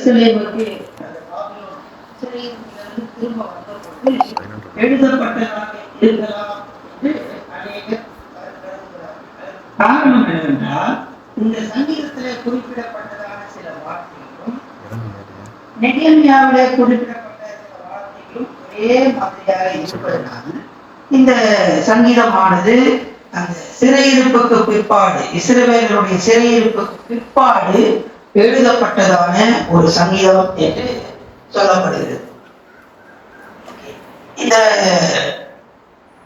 எருசலேமுக்கு திரும்ப வந்தபோது எழுதப்பட்டதாக இருக்கலாம் என்று அநேகர் காரணம் என்னவென்றால் இந்த சங்கீதத்திலே குறிப்பிடப்பட்டதான சில வார்த்தைகளும் நெகேமியாவிலே குறிப்பிடப்பட்ட சில வார்த்தைகளும் ஒரே மாதிரியாக இருப்பதனால் இந்த சங்கீதமானது அந்த சிறையிருப்புக்கு பிற்பாடு இஸ்ரவேலருடைய சிறையிருப்புக்கு பிற்பாடு எழுதப்பட்டதான ஒரு சங்கீதம் என்று சொல்லப்படுகிறது. இந்த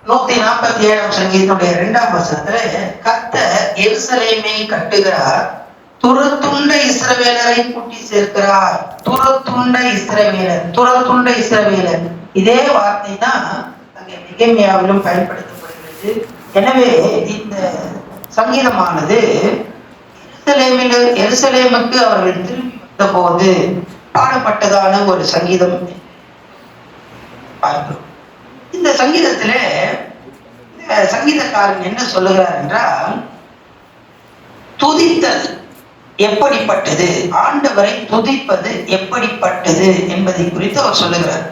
147ஆம் சங்கீதத்துடைய 2ஆம் வசனத்துல கர்த்தர் எருசலேமை கட்டுகிறார், துரத்துண்ட இஸ்ரவேலரை கூட்டி சேர்க்கிறார். துரத்துண்ட இஸ்ரவேலர் இதே வார்த்தை தான் அங்கே நெகேமியாவிலும் பயன்படுத்தப்படுகிறது. எனவே இந்த சங்கீதமானது எருசலேமுக்கு அவர்கள் திரும்பி வந்த போது பாடப்பட்டதான ஒரு சங்கீதம் பார்க்கிறோம். இந்த சங்கீதத்துல சங்கீதக்காரன் என்ன சொல்லுகிறார் என்றால், துதித்தல் எப்படிப்பட்டது, ஆண்டவரை துதிப்பது எப்படிப்பட்டது என்பதை குறித்து அவர் சொல்லுகிறார்.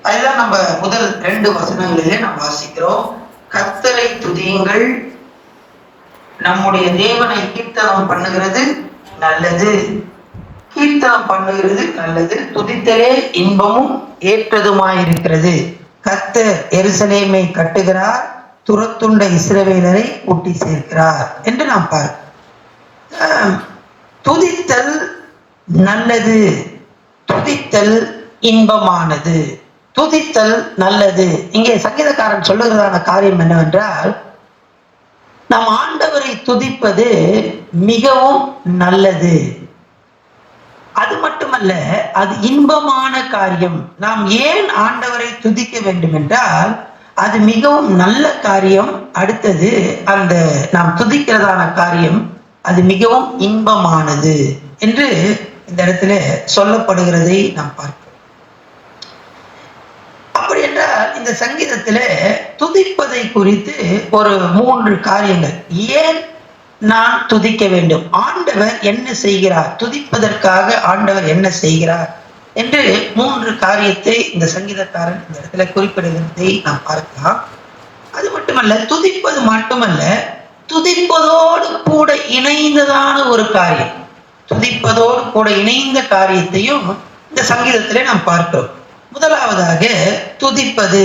அதுதான் நம்ம முதல் 2 வசனங்களிலே நாம் வாசிக்கிறோம். கர்த்தரை துதியுங்கள், நம்முடைய தேவனை கீர்த்தனம் பண்ணுகிறது நல்லது. கீர்த்தனம் பண்ணுகிறது நல்லது, துதித்தலே இன்பமும் ஏற்றதுமாயிருக்கிறது. கர்த்தர் எருசலேமை கட்டுகிறார், துரத்துண்ட இஸ்ரவேலரை கூட்டி சேர்க்கிறார் என்று நாம் பார்க்கிறோம். துதித்தல் நல்லது, துதித்தல் இன்பமானது, துதித்தல் நல்லது. இங்கே சங்கீதக்காரன் சொல்லுகிறதான காரியம் என்னவென்றால், நாம் ஆண்டவரை துதிப்பது மிகவும் நல்லது. அது மட்டுமல்ல, அது இன்பமான காரியம். நாம் ஏன் ஆண்டவரை துதிக்க வேண்டும் என்றால், அது மிகவும் நல்ல காரியம். அடுத்தது, அந்த நாம் துதிக்கிறதான காரியம் அது மிகவும் இன்பமானது என்று இந்த இடத்துல சொல்லப்படுகிறதை நாம் பார்க்கிறோம். அப்படி என்றால் இந்த சங்கீதத்துல துதிப்பதை குறித்து ஒரு 3 காரியங்கள். ஏன் நான் துதிக்க வேண்டும், ஆண்டவர் என்ன செய்கிறார், துதிப்பதற்காக ஆண்டவர் என்ன செய்கிறார் என்று 3 காரியத்தை இந்த சங்கீதக்காரன் இந்த இடத்துல குறிப்பிடுகிறதை நாம் பார்க்கலாம். அது மட்டுமல்ல, துதிப்பது மட்டுமல்ல, துதிப்பதோடு கூட இணைந்ததான ஒரு காரியம், துதிப்பதோடு கூட இணைந்த காரியத்தையும் இந்த சங்கீதத்திலே நாம் பார்க்கிறோம். முதலாவதாக துதிப்பது.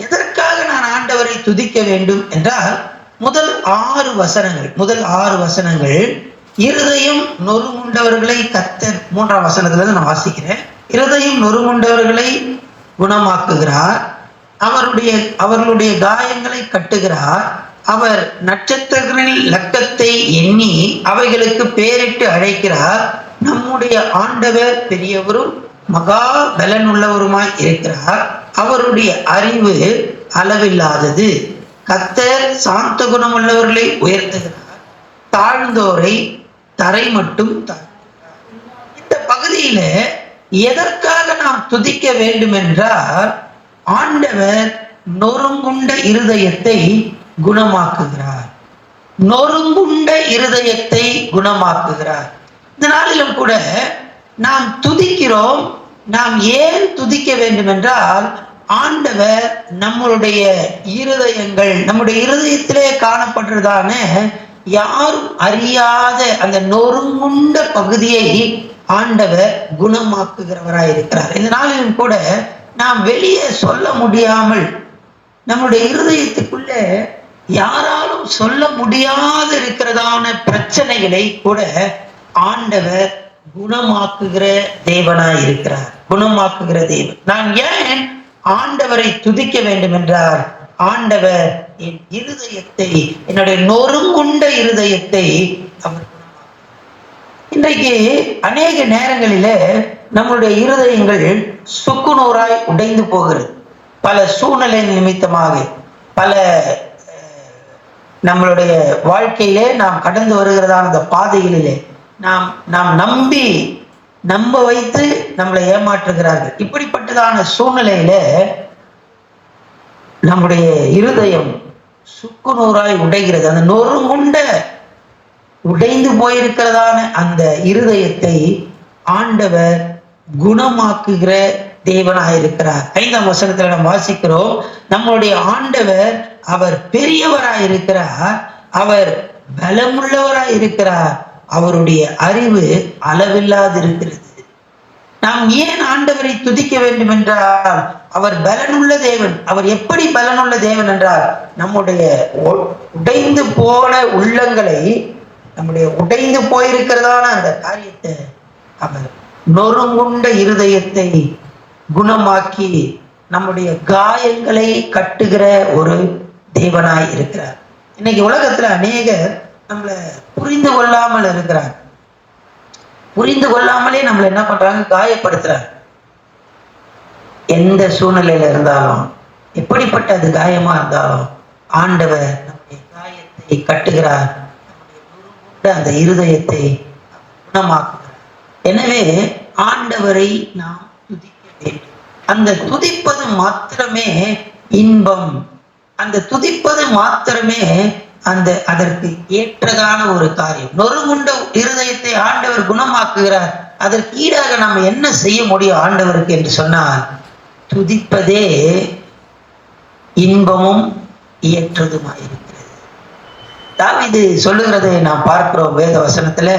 எதற்காக நான் ஆண்டவரை துதிக்க வேண்டும் என்றால், முதல் 6 வசனங்கள் இருதயம் நொறுங்குண்டவர்களை கர்த்தர், 3ஆம் வசனத்துல நான் வாசிக்கிறேன். இருதயம் நொறுங்குண்டவர்களை குணமாக்குகிறார், அவர்களுடைய காயங்களை கட்டுகிறார், அவர் நட்சத்திரங்களின் லக்கத்தை எண்ணி அவைகளுக்கு பேரிட்டு அழைக்கிறார். நம்முடைய ஆண்டவர் பெரியவரும் மகா பலனுள்ளவருமாய் இருக்கிறார், அவருடைய அறிவு அளவில்லாதது. கர்த்தர் சாந்த குணமுள்ளவர்களை உயர்த்துகிறார், தாழ்ந்தோரை தரை மட்டும் தாழ்த்துகிறார். இந்த பகுதியில எதற்காக நாம் துதிக்க வேண்டும் என்றால், ஆண்டவர் நொறுங்குண்ட இருதயத்தை குணமாக்குகிறார், நொறுங்குண்ட இருதயத்தை குணமாக்குகிறார். இந்த நாளிலும் கூட நாம் துதிக்கிறோம். நாம் ஏன் துதிக்க வேண்டும் என்றால், ஆண்டவர் நம்மளுடைய இருதயங்கள், நம்முடைய இருதயத்திலே காணப்படுறதான யாரும் அறியாத அந்த நொறுங்குண்ட பகுதியை ஆண்டவர் குணமாக்குகிறவராய் இருக்கிறார். இந்த நாளிலும் கூட நாம் வெளியே சொல்ல முடியாமல், நம்முடைய இருதயத்துக்குள்ள யாராலும் சொல்ல முடியாத இருக்கிறதான பிரச்சனைகளை கூட ஆண்டவர் குணமாக்குகிற தேவனாய் இருக்கிறார், குணமாக்குகிற தேவன். நான் ஏன் ஆண்டவரை துதிக்க வேண்டும் என்றால், ஆண்டவர் என் இருதயத்தை, என்னுடைய நொறுங்குண்ட இருதயத்தை அவர் குணமாக்குகிறார். இன்றைக்கு அநேக நேரங்களில நம்முடைய இருதயங்கள் சுக்குநூறாய் உடைந்து போகிறது. பல சூழ்நிலை நிமித்தமாக, பல நம்மளுடைய வாழ்க்கையிலே நாம் கடந்து வருகிறதான அந்த பாதைகளிலே நாம் நம்ப வைத்து நம்மளை ஏமாற்றுகிறார்கள். இப்படிப்பட்டதான சூழ்நிலையில நம்முடைய இருதயம் சுக்குநூறாய் உடைகிறது. அந்த நொறுங்குண்ட உடைந்து போயிருக்கிறதான அந்த இருதயத்தை ஆண்டவர் குணமாக்குகிற தேவனாயிருக்கிறார். 5ஆம் வசனத்துல நாம் வாசிக்கிறோம், நம்முடைய ஆண்டவர் அவர் பெரியவராயிருக்கிறார், அவர் பலமுள்ளவராயிருக்கிறார், அவருடைய அறிவு அளவில்லாதிருக்கிறது. நாம் ஏன் ஆண்டவரை துதிக்க வேண்டும் என்றால், அவர் பலனுள்ள தேவன். அவர் எப்படி பலனுள்ள தேவன் என்றால், நம்முடைய உடைந்து போன உள்ளங்களை, நம்முடைய உடைந்து போயிருக்கிறதான அந்த காரியத்தை அவர் நொறுங்குண்ட இருதயத்தை குணமாக்கி நம்முடைய காயங்களை கட்டுகிற ஒரு தேவனாய் இருக்கிறார். இன்னைக்கு உலகத்துல அநேகர் நம்மளை புரிந்து கொள்ளாமல் இருக்கிறாங்க. புரிந்து கொள்ளாமலே நம்மளை என்ன பண்றாங்க, காயப்படுத்துறாங்க. எந்த சூழ்நிலையில இருந்தாலும், எப்படிப்பட்ட அது காயமா இருந்தாலும், ஆண்டவர் நம்முடைய காயத்தை கட்டுகிறார், நம்முடைய அந்த இருதயத்தை குணமாக்குகிறார். எனவே ஆண்டவரை நாம் துதிக்க வேண்டும். அந்த துதிப்பது மாத்திரமே இன்பம், அந்த துதிப்பது மாத்திரமே அதற்கு ஏற்றதான ஒரு காரியம். நொறுங்குண்ட இருதயத்தை ஆண்டவர் குணமாக்குகிறார். அதற்கு ஈடாக நாம் என்ன செய்ய முடியும் ஆண்டவருக்கு என்று சொன்னால், துதிப்பதே இன்பமும் ஏற்றதுமாயிருக்கிறது. தாவீது சொல்லுகிறதை நாம் பார்க்கிறோம் வேத வசனத்துல.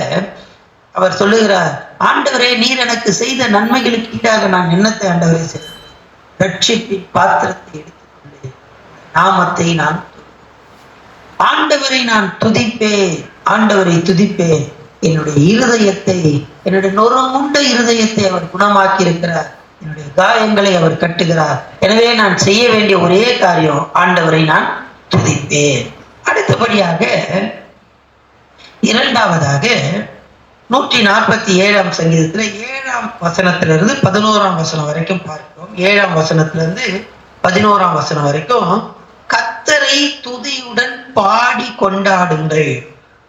அவர் சொல்லுகிறார், ஆண்டவரே, நீர் எனக்கு செய்த நன்மைகளுக்கு ஈடாக நான் என்னத்தை ஆண்டவரே செய்தேன்? ரட்சிப்பின் பாத்திரத்தை எடுத்துக்கொண்டு நாமத்தை நான் ஆண்டவரை நான் துதிப்பேன், ஆண்டவரை துதிப்பேன். என்னுடைய இருதயத்தை, என்னுடைய நொறுங்குண்ட இருதயத்தை அவர் குணமாக்கி இருக்கிறார், என்னுடைய காயங்களை அவர் கட்டுகிறார். எனவே நான் செய்ய வேண்டிய ஒரே காரியம், ஆண்டவரை நான் துதிப்பேன். அடுத்தபடியாக இரண்டாவதாக 147ஆம் சங்கீதத்துல 7ஆம் வசனத்திலிருந்து 11ஆம் வசனம் வரைக்கும் பார்க்கிறோம். 7ஆம் வசனத்திலிருந்து 11ஆம் வசனம் வரைக்கும், கர்த்தரை துதியுடன் பாடி கொண்டாடுங்கள்,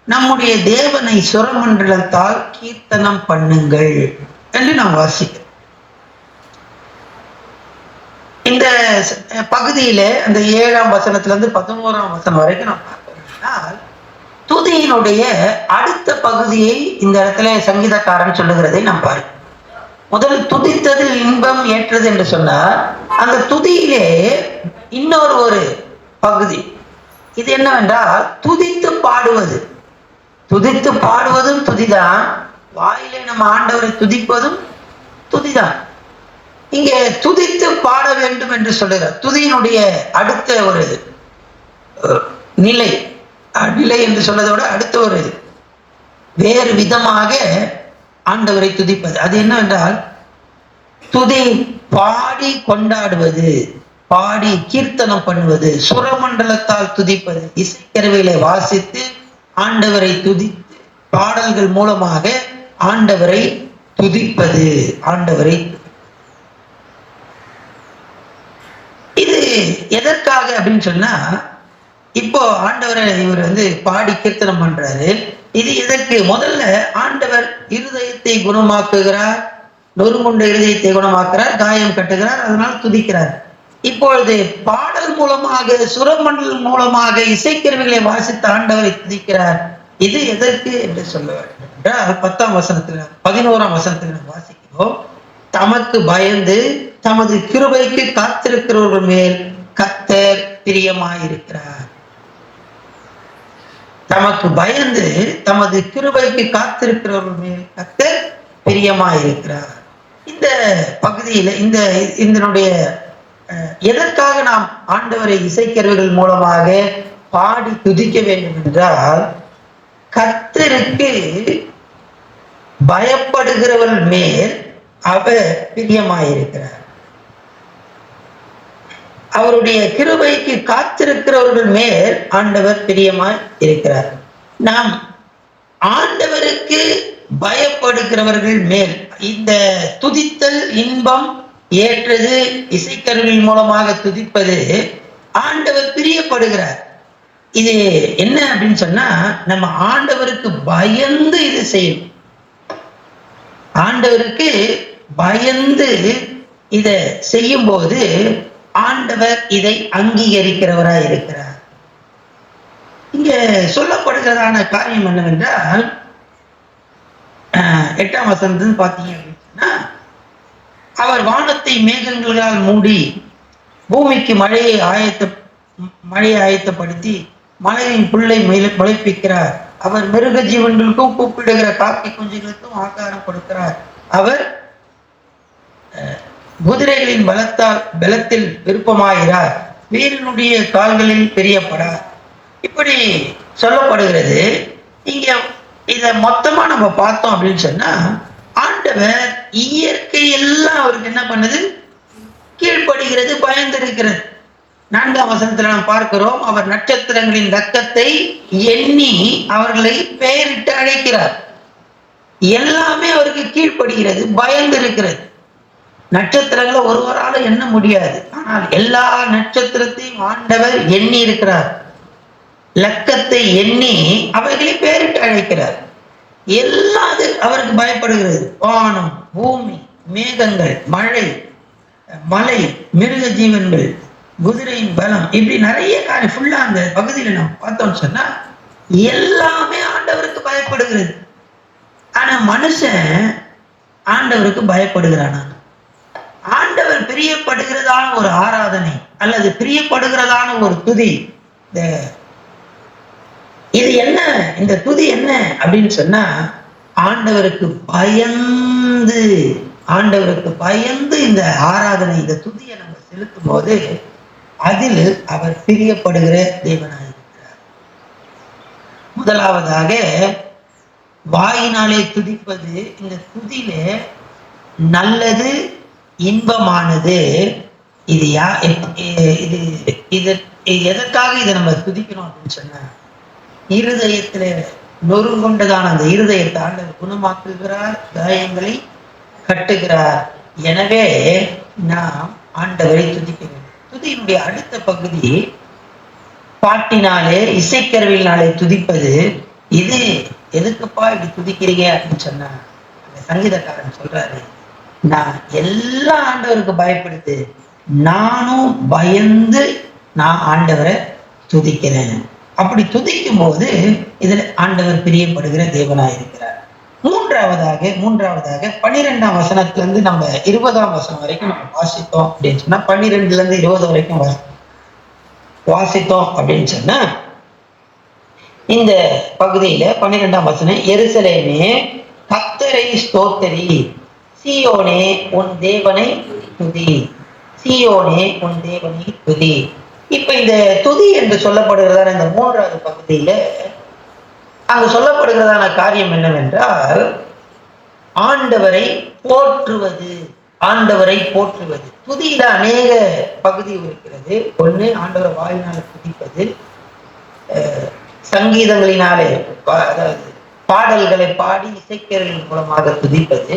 நம்முடைய தேவனை சுரமண்டலத்தால் கீர்த்தனம் பண்ணுங்கள் என்று நாம் வாசிக்கிறோம். இந்த பகுதியில அந்த 7ஆம் வசனத்திலிருந்து 11ஆம் வசனம் வரைக்கும் நாம் பார்த்தோம்னா, துதியினுடைய அடுத்த பகுதியை இந்த இடத்துல சங்கீதக்காரன் சொல்லுகிறதை நாம் பார்க்கிறோம். முதல் துதித்ததில் இன்பம் ஏற்றது என்று சொன்னார். அந்த துதியிலே இன்னொரு ஒரு பகுதி, இது என்னவென்றால் துதித்து பாடுவது. துதித்து பாடுவதும் துதிதான், வாயிலே நம்ம ஆண்டவரை துதிப்பதும் துதிதான். இங்கே துதித்து பாட வேண்டும் என்று சொல்லுகிறார். துதியினுடைய அடுத்த ஒரு நிலை என்று சொல்வதோட அடுத்த ஒரு வேறு விதமாக ஆண்டவரை துதிப்பது. அது என்னவென்றால், துதி பாடி கொண்டாடுவது, பாடி கீர்த்தனம் பண்ணுவது, சுரமண்டலத்தால் துதிப்பது, இசைக்கருவிகளை வாசித்து ஆண்டவரை துதித்து பாடல்கள் மூலமாக ஆண்டவரை துதிப்பது. ஆண்டவரை இது எதற்காக அப்படின்னு சொன்னா, இப்போ ஆண்டவரை இவர் பாடி கீர்த்தனம் பண்றாரு. இது எதற்கு? முதல்ல ஆண்டவர் இருதயத்தை குணமாக்குகிறார், நொறுங்குண்ட இருதயத்தை குணமாக்குறார், காயம் கட்டுகிறார், அதனால் துதிக்கிறார். இப்பொழுது பாடல் மூலமாக, சுரமண்டல் மூலமாக, இசைக்கருவிகளை வாசித்து ஆண்டவரை துதிக்கிறார். இது எதற்கு என்று சொல்ல வேண்டும் என்றால், 10ஆம் வசனத்துல 11ஆம் வசனத்துல வாசிக்கிறோம், தமக்கு பயந்து தமது கிருபைக்கு காத்திருக்கிறவர்கள் மேல் கர்த்தர் பிரியமாயிருக்கிறார். தமக்கு பயந்து தமது கிருபைக்கு காத்திருக்கிறவர்கள் மேல் கர்த்தர் பிரியமாயிருக்கிறார். இந்த பகுதியில இதனுடைய எதற்காக நாம் ஆண்டவரை இசைக்கருவிகள் மூலமாக பாடி துதிக்க வேண்டும் என்றால், கர்த்தருக்கு பயப்படுகிறவர்கள் மேல் அவர் பிரியமாயிருக்கிறார். அவருடைய கிருபைக்கு காத்திருக்கிறவர்கள் மேல் ஆண்டவர் பிரியமாய் இருக்கிறார். நாம் ஆண்டவருக்கு பயப்படுகிறவர்கள் மேல் இந்த துதித்தல் இன்பம் ஏற்றது, இசைக்கருவிகள் மூலமாக துதிப்பது ஆண்டவர் பிரியப்படுகிறார். இது என்ன அப்படின்னு சொன்னா, நம்ம ஆண்டவருக்கு பயந்து இது செய்யணும். ஆண்டவருக்கு பயந்து இத செய்யும் போது ஆண்டவர் இதை அங்கீகரிக்கிறவராய் இருக்கிறார். இங்க சொல்லப்படுகிறதான காரியம் என்னவென்றால், 8ஆம் வசனத்துல பாத்தீங்க அப்படின்னா, அவர் வானத்தை மேகங்களால் மூடி பூமிக்கு மழையை ஆயத்தப்படுத்தி மலையின் புல்லை முளைப்பிக்கிறார். அவர் மிருக ஜீவன்களுக்கும் கூப்பிடுகிற காக்கை குஞ்சுகளுக்கும் ஆகாரம் கொடுக்கிறார். அவர் குதிரைகளின் பலத்தில் விருப்பமாகிறார். வீரனுடைய கால்களில் பெரியப்படார். இப்படி சொல்லப்படுகிறது. இங்க இத மொத்தமா நம்ம பார்த்தோம் அப்படின்னு சொன்னா, ஆண்டவர் இயற்கை எல்லாம் அவருக்கு என்ன பண்ணுது? கீழ்ப்படுகிறது, பயந்திருக்கிறது. 4ஆம் வசனத்துல நாம் பார்க்கிறோம், அவர் நட்சத்திரங்களின் ரத்தத்தை எண்ணி அவர்களை பெயரிட்டு அழைக்கிறார். எல்லாமே அவருக்கு கீழ்ப்படுகிறது, பயந்திருக்கிறது. நட்சத்திரங்களை ஒருவரால எண்ண முடியாது, ஆனால் எல்லா நட்சத்திரத்தையும் ஆண்டவர் எண்ணி இருக்கிறார். லக்கத்தை எண்ணி அவைகளை பெயரிட்டு அழைக்கிறார். எல்லாம் அவருக்கு பயப்படுகிறது. வானம், பூமி, மேகங்கள், மலை, மிருக ஜீவன்கள், குதிரையின் பலம், இப்படி நிறைய காரியம் ஃபுல்லா அந்த பகுதியில நம்ம பார்த்தோம்னு சொன்னா எல்லாமே ஆண்டவருக்கு பயப்படுகிறது. ஆனா மனுஷன் ஆண்டவருக்கு பயப்படுகிறானா? ஆண்டவர் பிரியப்படுகிறதான ஒரு ஆராதனை அல்லது பிரியப்படுகிறதான ஒரு துதி, இது என்ன? இந்த துதி என்ன அப்படின்னு சொன்னா, ஆண்டவருக்கு பயந்து இந்த ஆராதனை, இந்த துதியை நம்ம செலுத்தும் போது அதில் அவர் பிரியப்படுகிற தேவனாயிருக்கிறார். முதலாவதாக வாயினாலே துதிப்பது. இந்த துதியில நல்லது, இன்பமானது. இது எதற்காக இதை நம்ம துதிக்கணும் அப்படின்னு சொன்னா, இருதயத்துல நொறுங்கொண்டதான அந்த இருதயத்தை ஆண்டவர் குணமாக்குகிறார், காயங்களை கட்டுகிறார். எனவே நாம் ஆண்டவரை துதிக்க வேண்டும். துதியினுடைய அடுத்த பகுதி பாட்டினாலே, இசைக்கருவினாலே துதிப்பது. இது எதுக்குப்பா இப்படி துதிக்கிறீங்க அப்படின்னு சொன்னா, அந்த சங்கீதக்காரன் சொல்றாரு, நான் எல்லா ஆண்டவருக்கு பயப்படுத்து, நானும் பயந்து நான் ஆண்டவரை துதிக்கிறேன். அப்படி துதிக்கும் போது இதுல ஆண்டவர் பிரியப்படுகிற தேவனாயிருக்கிறார். மூன்றாவதாக 12ஆம் வசனத்துல இருந்து நம்ம 20ஆம் வசனம் வரைக்கும் நம்ம வாசித்தோம் அப்படின்னு சொன்னா, 12ல இருந்து 20 வரைக்கும் வாசித்தோம் அப்படின்னு சொன்னா, இந்த பகுதியில 12ஆம் வசனம், எருசலேமே கர்த்தரை ஸ்தோத்திரி, சீயோனே உன் தேவனை துதி, சீயோனே உன் தேவனை துதி. இப்ப இந்த துதி என்று சொல்லப்படுகிறதான இந்த 3வது பகுதியில அங்கு சொல்லப்படுகிறதான காரியம் என்னவென்றால், ஆண்டவரை போற்றுவது. துதியில அநேக பகுதி இருக்கிறது. ஒண்ணு, ஆண்டவரை வாயினால துதிப்பது, சங்கீதங்களினாலே, அதாவது பாடல்களை பாடி இசைக்கருவின் மூலமாக துதிப்பது.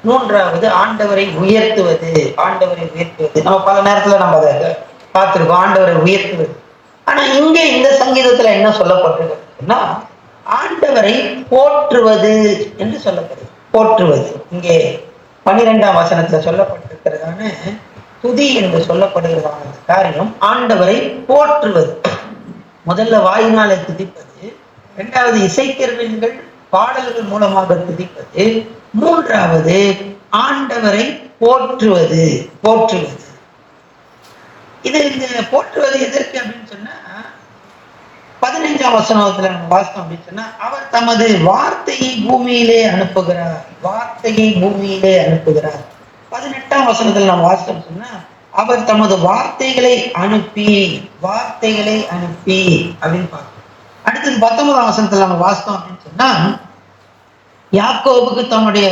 3வது ஆண்டவரை உயர்த்துவது. நம்ம பல நேரத்துல நம்ம அதை பார்த்திருக்கோம், ஆண்டவரை உயர்த்துவது. ஆனா இங்க இந்த சங்கீதத்துல என்ன சொல்லப்பட்டிருக்குன்னா, ஆண்டவரை போற்றுவது என்று சொல்லப்படுது. இங்கே 12ஆம் வசனத்துல சொல்லப்பட்டிருக்கிறதான துதி என்று சொல்லப்படுகிறதான காரியம் ஆண்டவரை போற்றுவது. முதல்ல வாயினாலே துதிப்பது, 2வது இசைக்கருவிகள் பாடல்கள் மூலமாக துதிப்பது, 3வது ஆண்டவரை போற்றுவது. இது இந்த போற்றுவது எதற்கு அப்படின்னு சொன்னா, 15ஆம் வசனத்துல நம்ம வாசித்தோம் அப்படின்னு சொன்னா, அவர் தமது வார்த்தையை பூமியிலே அனுப்புகிறார். 18ஆம் வசனத்துல நம்ம வாசித்தோம் சொன்னா, அவர் தமது வார்த்தைகளை அனுப்பி அப்படின்னு பார்க்கணும். அடுத்தது 19ஆம் வசனத்துல நம்ம வாசித்தோம் அப்படின்னு சொன்னா, யாக்கோபுக்கு தம்முடைய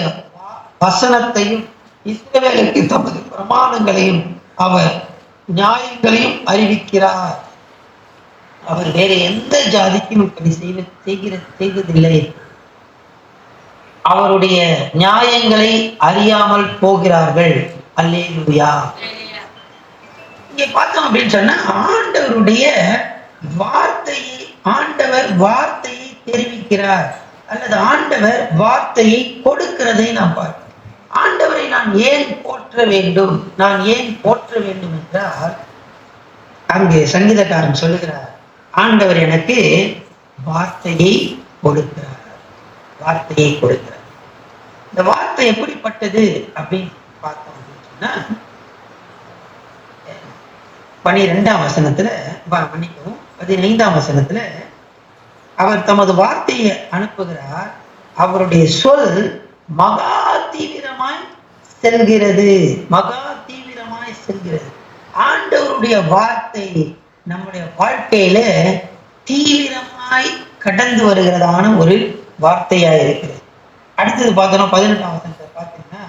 வசனத்தையும் இஸ்ரவேலுக்கு தமது பிரமாணங்களையும் அவர் நியாயங்களையும் அறிவிக்கிறார். அவர் வேற எந்த ஜாதிக்கும் இப்படி செய்வதில்லை. அவருடைய நியாயங்களை அறியாமல் போகிறார்கள். அல்லேலூயா. இங்க பார்த்தோம் அப்படின்னு சொன்னா, ஆண்டவர் வார்த்தையை தெரிவிக்கிறார், அல்லது ஆண்டவர் வார்த்தையை கொடுக்கிறதை நாம் பார்க்கிறோம். ஆண்டவரை நான் ஏன் போற்ற வேண்டும் என்றால், அங்கே சங்கீதக்காரன் சொல்லுகிறார், ஆண்டவர் எனக்கு வார்த்தையை கொடுக்கிறார். இந்த வார்த்தை எப்படிப்பட்டது அப்படின்னு பார்த்தோம். அப்படின்னா 12ஆம் வசனத்துல மன்னிக்கவும் 15ஆம் வசனத்துல அவர் தமது வார்த்தையை அனுப்புகிறார். அவருடைய சொல் மகா தீவிரமாய் செல்கிறது. மகா தீவிரமாய் செல்கிறது. ஆண்டவருடைய வார்த்தை நம்முடைய வாழ்க்கையில தீவிரமாய் கடந்து வருகிறதான ஒரு வார்த்தையா இருக்கிறது. அடுத்தது பார்த்தோம்னா 18ஆம் வசனத்தை பார்த்தீங்கன்னா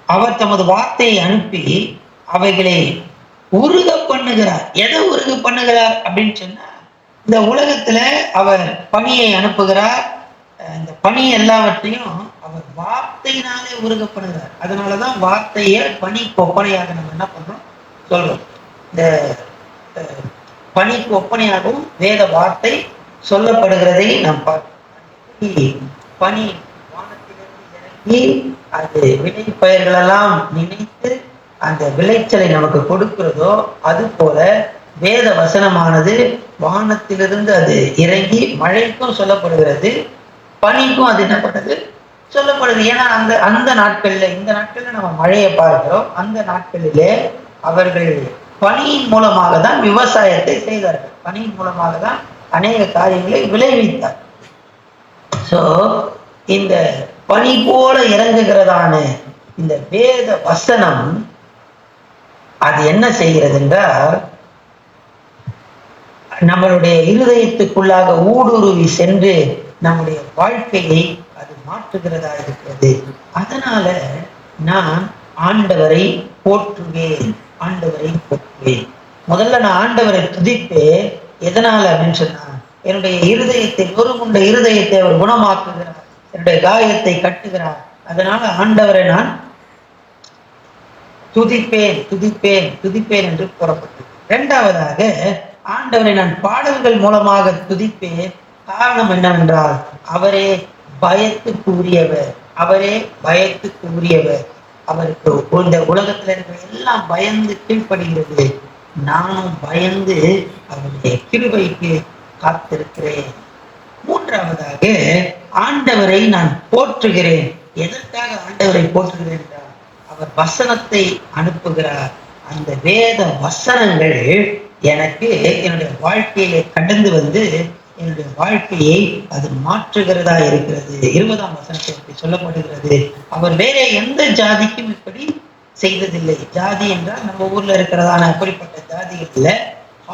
அவர் தமது வார்த்தையை அனுப்பி அவைகளை உருக பண்ணுகிறார். எதை உருக பண்ணுகிறார் அப்படின்னு சொன்னா, இந்த உலகத்துல அவர் பணியை அனுப்புகிறார். இந்த பணி எல்லாவற்றையும் அவர் வார்த்தையினாலே உருக பண்ணுகிறார். அதனாலதான் வார்த்தையை பணி ஒப்பனையாக நம்ம என்ன பண்றோம் சொல்றோம். இந்த பணிக்கு ஒப்பனையாகவும் வேத வார்த்தை சொல்லப்படுகிறதை நாம் பார்க்கிறோம். பனி வானத்திலிருந்து இறங்கி அது விளை பயிர்களெல்லாம் நினைத்து அந்த விளைச்சலை நமக்கு கொடுக்கிறதோ அது போல வேத வசனமானது வானத்திலிருந்து அது இறங்கி மழைக்கும் சொல்லப்படுகிறது, பனிக்கும் அது என்ன பண்ணுது சொல்லப்படுது. ஏன்னா அந்த நாட்கள்ல, இந்த நாட்கள்ல நம்ம மழையை பார்க்கிறோம், அந்த நாட்களிலே அவர்கள் பனியின் மூலமாக தான் விவசாயத்தை செய்தார்கள். பனியின் மூலமாக தான் அநேக காரியங்களை விளைவித்தார். சோ இந்த பனி போல இறங்குகிறதான இந்த வேத வசனம் அது என்ன செய்கிறது என்றால், நம்மளுடைய இருதயத்துக்குள்ளாக ஊடுருவி சென்று நம்முடைய வாழ்க்கையை அது மாற்றுகிறதா இருக்கிறது. அதனால நான் ஆண்டவரை போற்றுவேன், ஆண்டவரை போற்றுவேன். முதல்ல நான் ஆண்டவரை துதிப்பேன். எதனால அப்படின்னு சொன்னா, என்னுடைய இருதயத்தை, நொறுங்குண்ட இருதயத்தை அவர் குணமாக்குகிறார், என்னுடைய காயத்தை கட்டுகிறார். அதனால ஆண்டவரை நான் துதிப்பேன் துதிப்பேன் துதிப்பேன் என்று கூறப்பட்டது. இரண்டாவதாக, ஆண்டவரை நான் பாடல்கள் மூலமாக துதிப்பேன். காரணம் என்னவென்றால், அவரே பயத்துக்கு உரியவர், அவரே பயத்துக்கு உரியவர். அவருக்கு இந்த உலகத்துல இருக்கிற எல்லாம் பயந்து கீழ்ப்படுகிறது. நானும் பயந்து அவருடைய கிருபைக்கு காத்திருக்கிறேன். மூன்றாவதாக, ஆண்டவரை நான் போற்றுகிறேன். எதற்காக ஆண்டவரை போற்றுகிறேன் என்றால், அவர் வசனத்தை அனுப்புகிறார். அந்த வேத வசனங்கள் எனக்கு என்னுடைய வாழ்க்கையிலே கடந்து வந்து என்னுடைய வாழ்க்கையை அது மாற்றுகிறதா இருக்கிறது. 20ஆம் வசனத்தை சொல்லப்படுகிறது, அவர் வேற எந்த ஜாதிக்கும் இப்படி செய்ததில்லை. ஜாதி என்றால் நம்ம ஊர்ல இருக்கிறதான அப்படிப்பட்ட ஜாதிகள் இல்ல,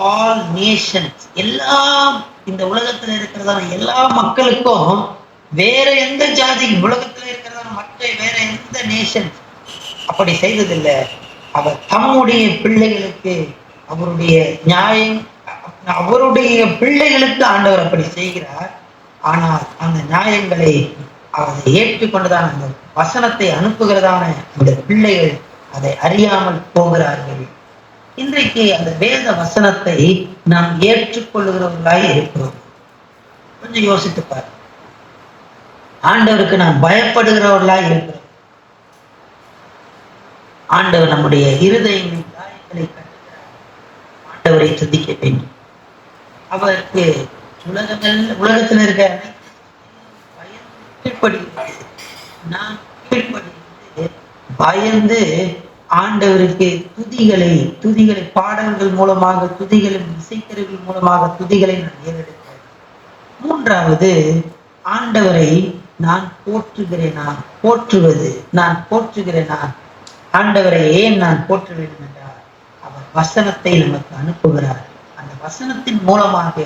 ஆல் நேஷன்ஸ், எல்லாம் இந்த உலகத்துல இருக்கிறதான எல்லா மக்களுக்கும் வேற எந்த ஜாதி, உலகத்துல இருக்கிறதான மற்ற வேற எந்த நேஷன் அப்படி செய்ததில்லை. அவர் தம்முடைய பிள்ளைகளுக்கு அவருடைய நியாயம், அவருடைய பிள்ளைகளுக்கு ஆண்டவர் அப்படி செய்கிறார். ஆனால் அந்த நியாயங்களை அதை ஏற்றுக்கொண்டதான அந்த வசனத்தை அனுப்புகிறதான அந்த பிள்ளைகள் அதை அறியாமல் போகிறார்கள். இன்றைக்கு அந்த வேத வசனத்தை நாம் ஏற்றுக்கொள்ளுகிறவர்களாய் இருக்கிறோம். கொஞ்சம் யோசித்து பாரு. ஆண்டவருக்கு நாம் பயப்படுகிறவர்களாய் இருக்கிறோம். ஆண்டவர் நம்முடைய இருதயங்களின் காயங்களை கட்டுகிறார். ஆண்டவரை துதிக்க வேண்டும். அவருக்கு உலகத்தில் இருக்க நான் கீழ்ப்படுகிறது. பயந்து ஆண்டவருக்கு துதிகளை பாடல்கள் மூலமாக, துதிகளின் இசைக்கருவிகள் மூலமாக துதிகளை நான் ஏறெடுக்கிறேன். மூன்றாவது, ஆண்டவரை நான் போற்றுகிறேன். நான் போற்றுகிறேன். ஆண்டவரை ஏன் நான் போற்ற வேண்டும் என்றால், அவர் வசனத்தை நமக்கு அனுப்புகிறார். அந்த வசனத்தின் மூலமாக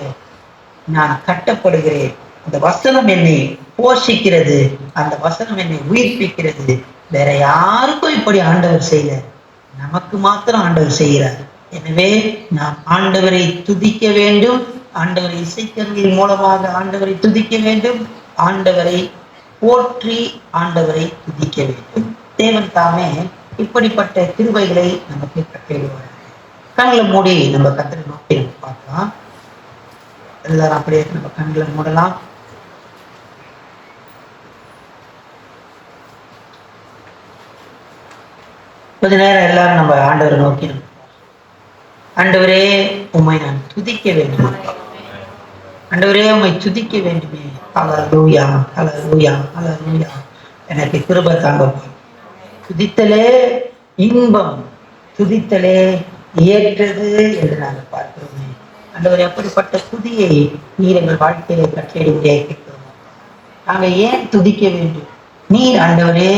நான் கட்டப்படுகிறேன். அந்த வசனம் என்னை போஷிக்கிறது, அந்த வசனம் என்னை உயிர்ப்பிக்கிறது. வேற யாருக்கும் இப்படி ஆண்டவர் செய்யல, நமக்கு மாத்திரம் ஆண்டவர் செய்கிறார். எனவே நாம் ஆண்டவரை துதிக்க வேண்டும். ஆண்டவரை இசைக்கருவியின் மூலமாக ஆண்டவரை துதிக்க வேண்டும். ஆண்டவரை போற்றி ஆண்டவரை துதிக்க வேண்டும். தேவன் தாமே இப்படிப்பட்ட கிருபைகளை நமக்கு கட்டிடுவார். கண்களை மூடி நம்ம கர்த்தரை நோக்கி நம்ம பார்க்கலாம். எல்லாரும் அப்படியே நம்ம கண்களை மூடலாம். கொஞ்ச நேரம் எல்லாரும் நம்ம ஆண்டவரை நோக்கி நம்ம, ஆண்டவரே உம்மை நான் துதிக்க வேண்டும், ஆண்டவரே உம்மை துதிக்க வேண்டுமே. ஹல்லேலூயா, ஹல்லேலூயா, ஹல்லேலூயா. எனக்கு கிருபை தாங்கப்பா. துதித்தலே இன்பம், துதித்தலே ஏற்றது என்று நாங்கள் பார்க்கிறோமே. ஆண்டவரே, அப்படிப்பட்ட துதியை நீர் எங்கள் வாழ்க்கையிலே கட்டளையிலே கேட்கிறோம். நாங்கள் ஏன் துதிக்க வேண்டும்? நீர் ஆண்டவரே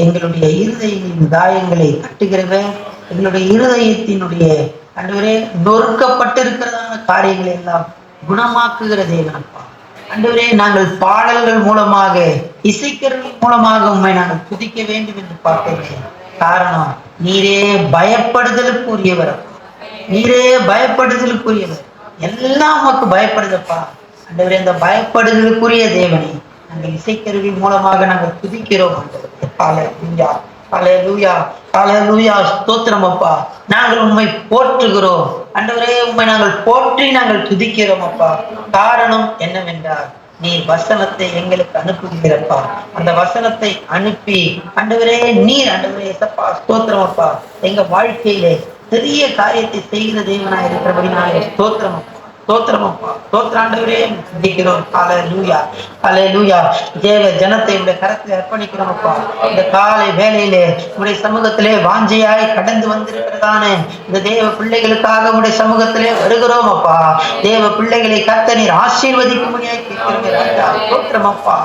எங்களுடைய இருதயங்களின் காயங்களை கட்டுகிறவர், எங்களுடைய இருதயத்தினுடைய ஆண்டவரே நொறுக்கப்பட்டிருக்கிறதான காரியங்களை எல்லாம் குணமாக்குகிற தேவனப்பா. ஆண்டவரே, நாங்கள் பாடல்கள் மூலமாக, இசைக்கருவின் மூலமாக உண்மை நாங்கள் துதிக்க வேண்டும் என்று பார்க்கிறேன். காரணம், நீரே பயப்படுதலுக்குரியவர். நீரே பயப்படுதலுக்குரியவர். எல்லாம் உமக்கு பயப்படுதப்பா. ஆண்டவரே, அந்த பயப்படுதலுக்குரிய தேவனை நாங்கள் இசைக்கருவி மூலமாக நாங்கள் துதிக்கிறோம். ஆண்டவரே, ஹல்லேலூயா, ஹல்லேலூயா, ஸ்தோத்திரம் அப்பா. நாங்கள் உம்மை போற்றுகிறோம் ஆண்டவரே. உம்மை நாங்கள் போற்றி நாங்கள் துதிக்கிறோம் அப்பா. காரணம் என்னவென்றால், நீர் வசனத்தை எங்களுக்கு அனுப்புகிறப்பா. அந்த வசனத்தை அனுப்பி ஆண்டவரே, நீர் ஆண்டவரே சப்பா ஸ்தோத்திரம் அப்பா, எங்க வாழ்க்கையிலே பெரிய காரியத்தை செய்கிற தேவனாய் இருக்கிறபடினாலே ஸ்தோத்திரம் அப்பா, ஸ்தோத்திரம் அப்பா, ஸ்தோத்திராண்டவரே துதிக்கிறோம். ஹல்லேலூயா, ஹல்லேலூயா. தேவ ஜனத்தை உடைய கரத்தில் அர்ப்பணிக்கிறோம் அப்பா. இந்த காலை வேளையிலே உடைய சமூகத்திலே வாஞ்சையாய் கடந்து வந்திருக்கிறதான இந்த தேவ பிள்ளைகளுக்காக உடைய சமூகத்திலே வருகிறோம் அப்பா. தேவ பிள்ளைகளை கர்த்தர் நீர் ஆசீர்வதிக்கும்படியாய் கேட்கிறோம் ராஜா. ஸ்தோத்திரம் அப்பா,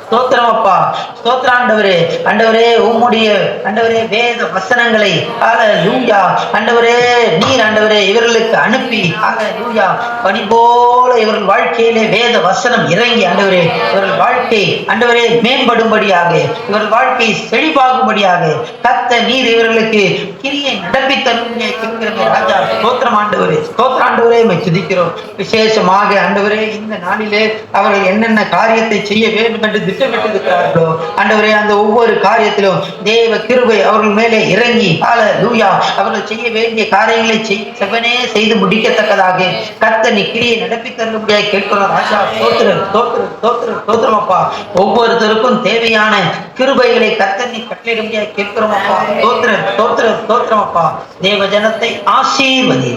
ஸ்தோத்திரம் அப்பா, ஸ்தோத்திராண்டவரே. ஆண்டவரே, உம்முடைய ஆண்டவரே வேத வசனங்களை ஹல்லேலூயா ஆண்டவரே நீர் ஆண்டவரே இவர்களுக்கு அனுப்பி ஹல்லேலூயா பனி போல இவர்கள் வாழ்க்கையிலே வேத வசனம் இறங்கி ஆண்டவரே இவர்கள் வாழ்க்கை ஆண்டவரே மேம்படும்படியாக, இவர்கள் வாழ்க்கை செழிப்பாகும்படியாக கர்த்தர் நீர் இவர்களுக்கு கிரியை நடப்பி தரும்படியாக ராஜா. ஸ்தோத்திரம் ஆண்டவரே, ஸ்தோத்திராண்டவரே துதிக்கிறோம். விசேஷமாக ஆண்டவரே இந்த நாளிலே அவர்கள் என்னென்ன காரியத்தை செய்ய வேண்டும் என்று திட்டமிட்டிருக்கிறார்களோ ஆண்டவரே, அந்த ஒவ்வொரு காரியத்திலும் தேவ கிருபை அவர்கள் மேலே இறங்கி ஹல்லேலூயா அவர்கள் செய்ய வேண்டிய காரியங்களை செவ்வனே செய்து முடிக்கத்தக்கதாக கர்த்தர் கிரியை நடப்பி தரும்படியாக கேட்கிறோம் ராஜா. ஸ்தோத்திரம், ஸ்தோத்திரம், ஸ்தோத்திரம், ஸ்தோத்திரம் அப்பா. ஒவ்வொருத்தருக்கும் தேவையான கிருபைகளை கர்த்தர் நீ கட்டளையிடும்படியாக கேட்கிறோம் அப்பா. ஸ்தோத்திரம், ஸ்தோத்திரம், ஸ்தோத்திரம் அப்பா. தேவ ஜனத்தை ஆசீர்வதி,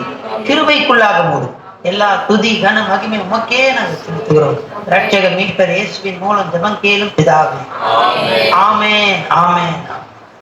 கிருபைக்குள்ளாக மூடு. எல்லா துதி கன மகிமை உமக்கே நாங்கள் செலுத்துகிறோம். ரட்சகர் மீட்பர் இயேசுவின் மூலம் ஜெபம் கேளும் பிதாவே. ஆமென், ஆமென்.